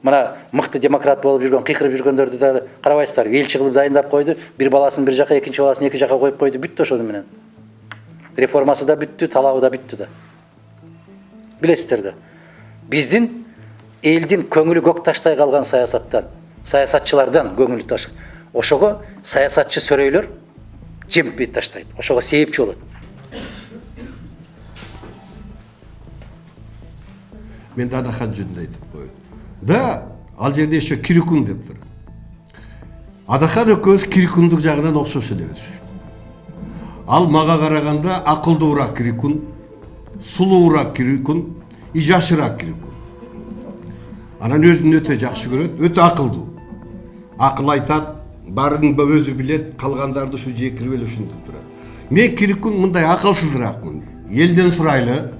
Мына мыкты демократ болуп жүргөн, кыйкырып жүргөндөрдү да карабайсыздарбы? Элчи кылып дайындап койду, бир баласын бир жака, экинчи баласын эки жака коюп койду, бүттү ошону менен. Реформасы да бүттү, талабы да бүттү да. Билесиздер да. Биздин элдин көңүлү көк таштай калган саясаттан, саясатчылардан көңүлү таш. Ошого саясатчы сөрөйлөр жемип бет таштайт. Ошого себепчи болот. Мен Адахан жөнүндө айтып коеюн. Да, ал жерде еще Кирикун деп тур. Адахан экөөбүз Кирикундук жагынан окшош элебиз. Ал мага караганда акылдуураак Кирикун, сулуураак Кирикун, жашыраак Кирикун. Анан өзүн өтө жакшы көрөт, өтө акылдуу. Акыл айтат, баарын өзү билет, калгандарды ушу жекирип эле ушинтип турат. Мен Кирикун мындай акылсызыраакмын. Элден сурайлы,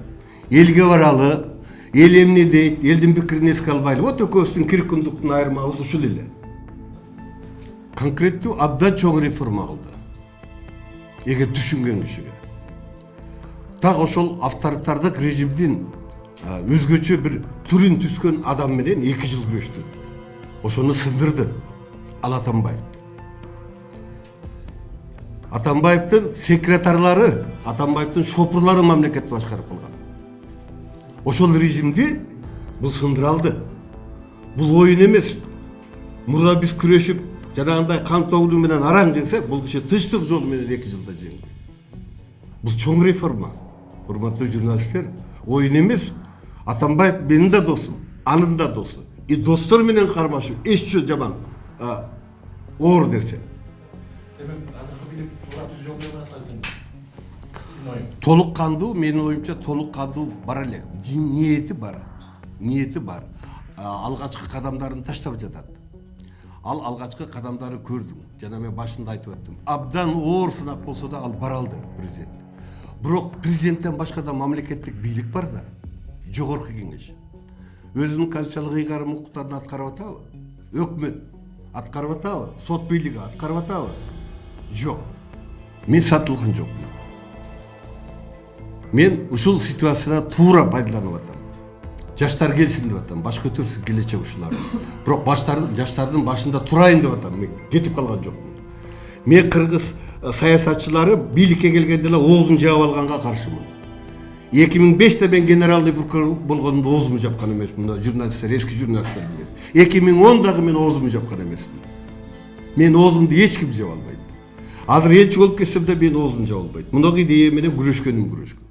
элге баралы, эл эмне дейт, элдин пикирин эске албайлы. Вот экөөбүздүн Кирикундуктун айырмабыз ушул эле. Конкреттүү абдан чоң реформа кылды. Эгер түшүнгөн кишиге. Так ошол авторитардык режимдин өзгөчө бир түрүн түскөн адам менен 2 жыл күрөштү. Ошону сындырды. Ал Атамбаев. Атамбаевдин секретарлары, Атамбаевдин шопурлары мамлекетти башкарып калган. Ошол режимди бул сындыра алды. Бул оюн эмес. Мурда биз күрөшүп, жанагындай кан тогуу менен араң жеңсек, бул киши тынчтык жолу менен 2 жылда жеңди. Бул чоң реформа. Урматтуу журналисттер, оюн эмес. Атамбаев менин да досум, анын да досу. И достор менен кармашуу эч жаман оор нерсе. Толук кандуу, менин оюмча толук кандуу бар элек. Ниети бар. Ниети бар. Алгачкы кадамдарын таштап жатат. Ал алгачкы кадамдары көрдүм. Жана мен башында айтып өттүм. Абдан оор сынак болсо да ал бара алды президент. Бирок президенттен башка да мамлекеттик бийлик бар да. Жогорку кеңеш. Өзүнүн конституциялык ыйгарым укуктарын аткарып атабы? Өкмөт аткарып атабы? Сот бийлиги аткарып атабы? Жок. Мен сатылган жокмун. Мен ушул ситуациядан туура пайдаланып атам. Жаштар келсин деп атам, баш көтөрсүн келечек ушулар. Бирок жаштардын башында турайын деп атам, мен кетип калган жокмун. Мен кыргыз саясатчылары бийликке келгенде эле оозун жаап алганга каршымын. 2005'te мен генералдык прокурор болгондо оозуму жапкан эмесмин, журналисттер, эски журналисттер билет. 2010'дагы мен оозуму жапкан эмесмин. Мен оозумду эч ким жаап албайт. Азыр элчи болуп кетсем да мен оозумду жаап албайт. Мундай идея менен күрөшкөнүм күрөшкөн.